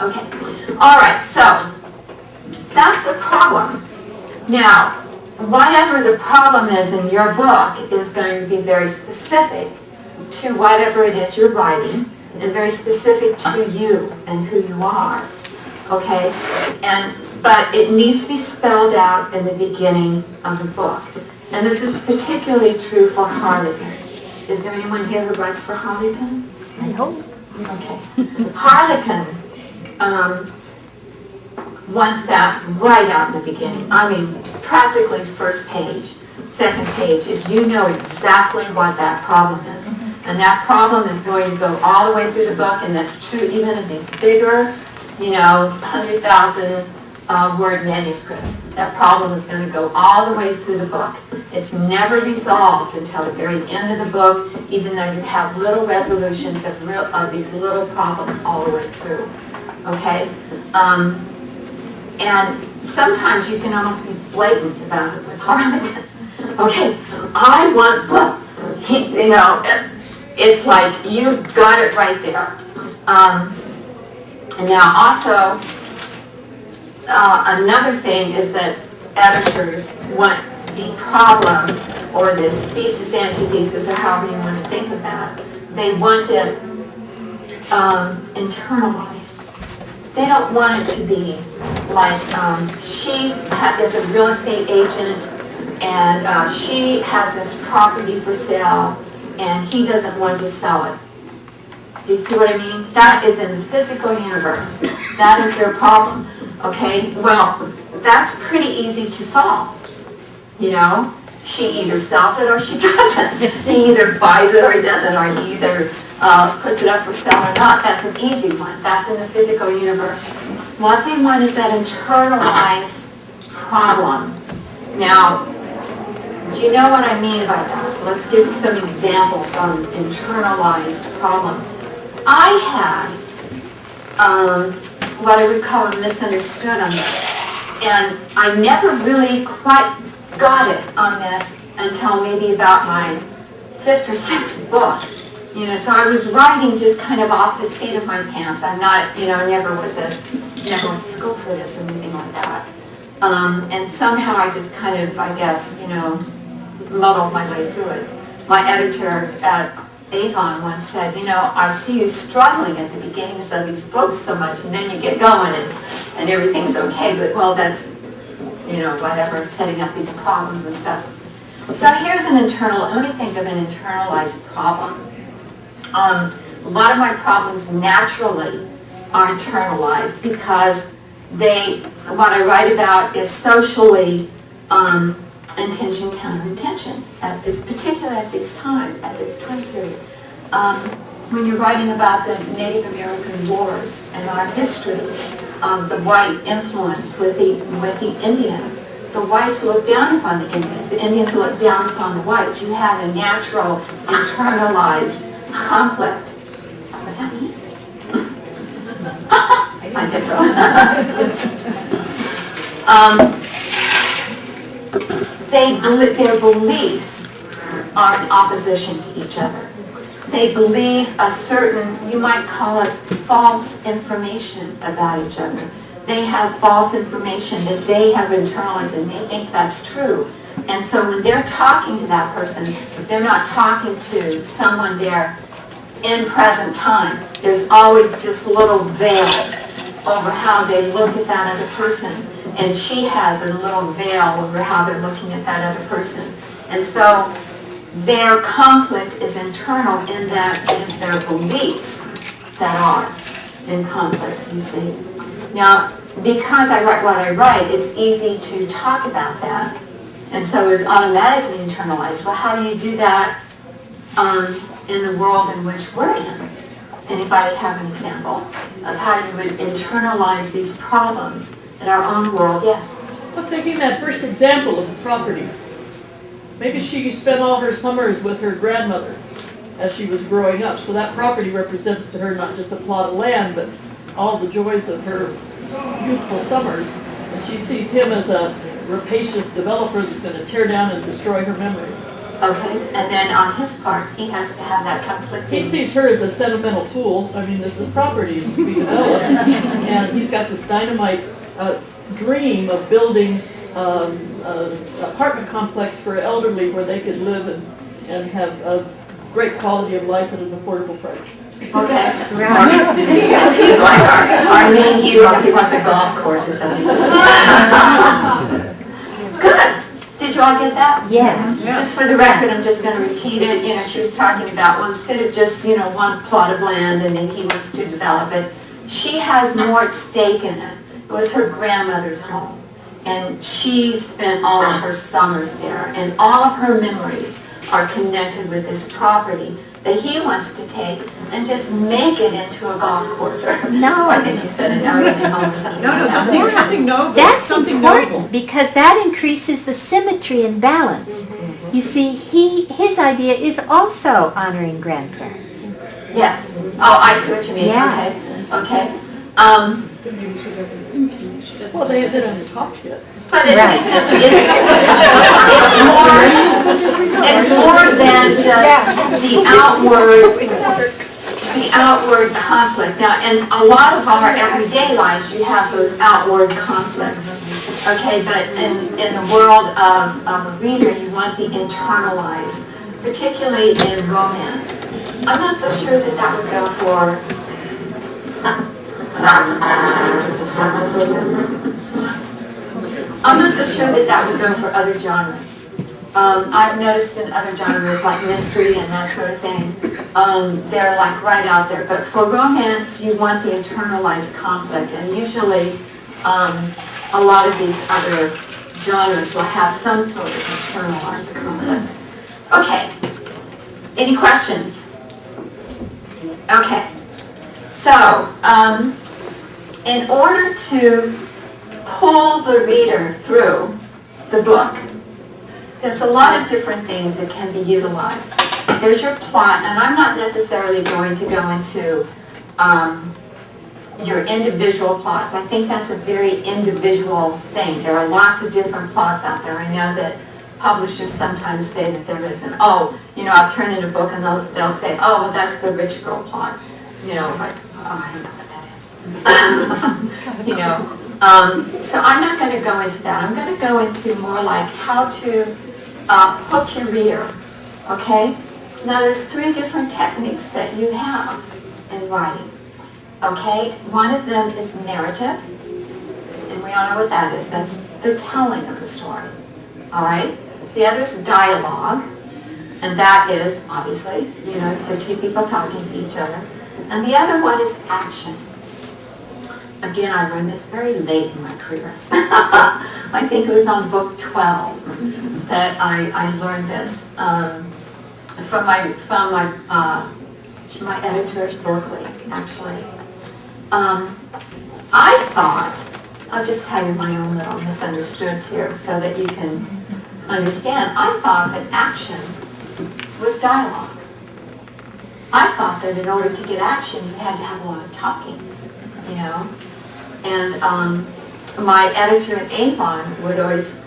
Okay. All right, so that's a problem. Now, whatever the problem is in your book is going to be very specific to whatever it is you're writing and very specific to you and who you are. Okay? But it needs to be spelled out in the beginning of the book. And this is particularly true for Harlequin. Is there anyone here who writes for Harlequin? I hope. Okay. Harlequin wants that right out in the beginning. I mean, practically first page, second page is you know exactly what that problem is. And that problem is going to go all the way through the book, and that's true even in these bigger, 100,000 word manuscripts. That problem is going to go all the way through the book. It's never resolved until the very end of the book, even though you have little resolutions of these little problems all the way through. Okay? And sometimes you can almost be blatant about it with Harlequin. Okay, I want, it's like you've got it right there. And now also, another thing is that editors want the problem or this thesis, antithesis, or however you want to think of that, they want it internalized. They don't want it to be like she is a real estate agent and she has this property for sale and he doesn't want to sell it. Do you see what I mean? That is in the physical universe. That is their problem. Okay? Well, that's pretty easy to solve. She either sells it or she doesn't. He either buys it or he doesn't, or he either puts it up for sale or not. That's an easy one. That's in the physical universe. What they want is that internalized problem. Now, do you know what I mean by that? Let's give some examples on internalized problem. I had what I would call a misunderstood on this. And I never really quite got it on this until maybe about my 5th or 6th book. So I was writing just kind of off the seat of my pants. I'm not, never went to school for this or anything like that. And somehow I just kind of, I guess, muddled my way through it. My editor at Avon once said, I see you struggling at the beginnings of these books so much, and then you get going and everything's okay, but well, that's, whatever, setting up these problems and stuff. So here's let me think of an internalized problem. A lot of my problems naturally are internalized because what I write about is socially intention, counterintention, particularly at this time period. When you're writing about the Native American wars and our history of the white influence with the Indian, the whites look down upon the Indians look down upon the whites. You have a natural internalized conflict. Was that me? I guess so. Their beliefs are in opposition to each other. They believe a certain, you might call it false information about each other. They have false information that they have internalized and they think that's true. And so when they're talking to that person, they're not talking to someone there in present time. There's always this little veil over how they look at that other person. And she has a little veil over how they're looking at that other person. And so their conflict is internal in that it is their beliefs that are in conflict, you see. Now, because I write what I write, it's easy to talk about that. And so it's automatically internalized. Well, how do you do that in the world in which we're in? Anybody have an example of how you would internalize these problems in our own world? Yes? Well, taking that first example of the property. Maybe she spent all her summers with her grandmother as she was growing up. So that property represents to her not just a plot of land, but all the joys of her youthful summers. And she sees him as a rapacious developer that's going to tear down and destroy her memories. Okay, and then on his part, he has to have that He conflicting. sees her as a sentimental tool. I mean, this is property is to be developed, and he's got this dynamite dream of building an apartment complex for elderly where they could live and have a great quality of life at an affordable price. Okay. Right. He's like our main hero. He wants a golf course or something. Good. Did you all get that? Yeah. Just for the record, I'm just going to repeat it. You know, she was talking about, well, instead of just, you know, one plot of land and then he wants to develop it, she has more at stake in it. It was her grandmother's home. And she spent all of her summers there. And all of her memories are connected with this property that he wants to take and just make it into a golf course. Or, No. I think you said an elderly home or something like that. Something noble. That's something important noble. because that increases the symmetry and balance. You see, his idea is also honoring grandparents. Yes. Oh, I see what you mean. Yeah. Okay. Well, they haven't talked yet. But it, Right. it's more than just the outward conflict. Now, in a lot of our everyday lives, you have those outward conflicts. Okay, but in the world of a reader, you want the internalized, particularly in romance. I'm not so sure that that would go for. I'm not so sure that that would go for other genres. I've noticed in other genres like mystery and that sort of thing, they're like right out there. But for romance, you want the internalized conflict, and usually a lot of these other genres will have some sort of internalized conflict. Okay, any questions? Okay, so in order to pull the reader through the book, there's a lot of different things that can be utilized. There's your plot, and I'm not necessarily going to go into your individual plots. I think that's a very individual thing. There are lots of different plots out there. I know that publishers sometimes say that there isn't. Oh, you know, I'll turn in a book and they'll say, oh, well, that's the rich girl plot. You know, like, oh, I don't know what that is. You know. So I'm not going to go into that. I'm going to go into more like how to hook your reader, okay? Now there's 3 different techniques that you have in writing, okay? One of them is narrative, and we all know what that is. That's the telling of the story, all right? The other is dialogue, and that is, obviously, you know, the 2 people talking to each other. And the other one is action. Again, I learned this very late in my career. I think it was on book 12 that I learned this from my editor at Berkeley, actually. I thought, I'll just tell you my own little misunderstoods here so that you can understand. I thought that action was dialogue. I thought that in order to get action, you had to have a lot of talking, you know. And my editor at Avon would always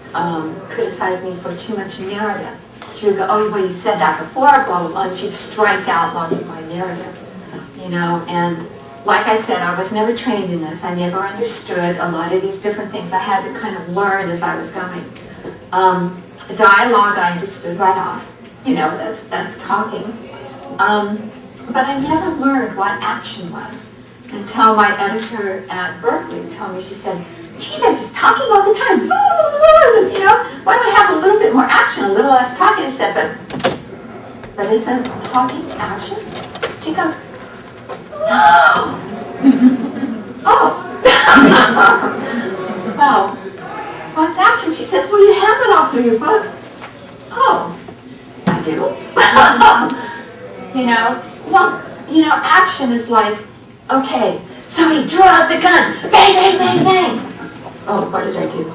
criticize me for too much narrative. She would go, oh, well, you said that before, blah, blah, blah, and she'd strike out lots of my narrative, you know. And like I said, I was never trained in this. I never understood a lot of these different things. I had to kind of learn as I was going. Dialogue, I understood right off. You know, that's talking. But I never learned what action was until my editor at Berkeley told me. She said, gee, they're just talking all the time. You know, why don't I have a little bit more action, a little less talking? I said, but isn't talking action? She goes, no. Oh. Well, what's action? She says, well, you have it all through your book. Oh, I do. You know, well, you know, action is like, okay, so he drew out the gun, bang, bang, bang, bang. Oh, what did I do?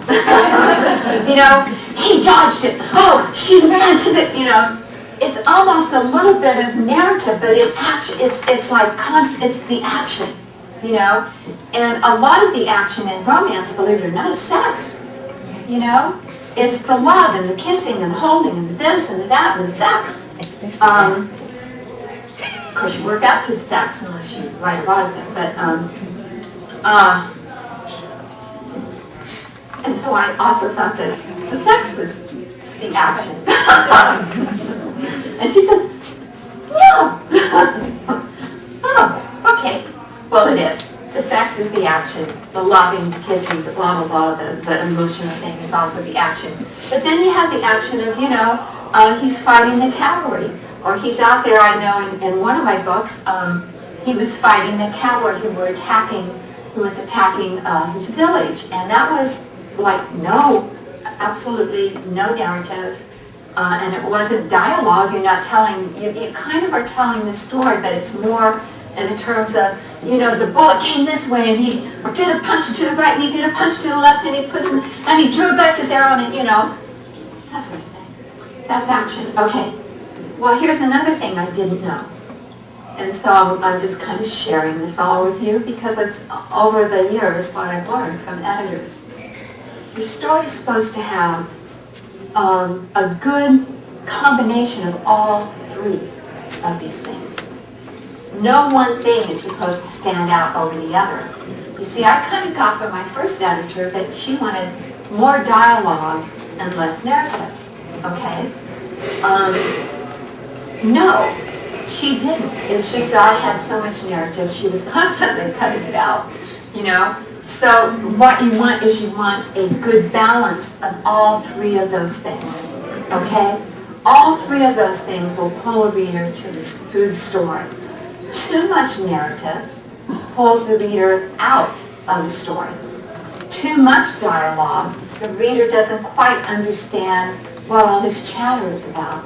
You know, he dodged it. Oh, she ran to the, you know, it's almost a little bit of narrative, but in action, it's like it's the action, you know. And a lot of the action in romance, believe it or not, is sex, you know. It's the love and the kissing and the holding and the this and the that and the sex. Especially Of course, you work out to the sex unless you write a lot of it, but, and so I also thought that the sex was the action. And she says, no. Oh, okay. Well, it is. The sex is the action. The loving, the kissing, the blah, blah, blah, the emotional thing is also the action. But then you have the action of, he's fighting the cavalry. Or he's out there, I know in one of my books, he was fighting the cavalry who was attacking his village. And that was like absolutely no narrative. And it wasn't dialogue. You're not telling, you kind of are telling the story, but it's more in terms of, the bullet came this way and he did a punch to the right and he did a punch to the left and he drew back his arrow and that sort of thing. That's action. Okay. Well, here's another thing I didn't know. And so I'm just kind of sharing this all with you because it's over the years what I've learned from editors. Your story is supposed to have a good combination of all three of these things. No one thing is supposed to stand out over the other. You see, I kind of got from my first editor that she wanted more dialogue and less narrative. Okay? No, she didn't. It's just that I had so much narrative, she was constantly cutting it out, So what you want is you want a good balance of all three of those things, okay? All three of those things will pull a reader through the story. Too much narrative pulls the reader out of the story. Too much dialogue, the reader doesn't quite understand what all this chatter is about.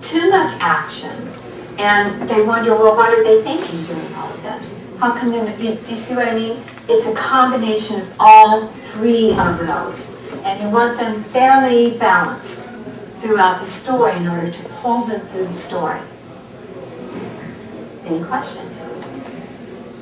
Too much action, and they wonder, well, what are they thinking during all of this? How come do you see what I mean? It's a combination of all three of those, and you want them fairly balanced throughout the story in order to pull them through the story. Any questions?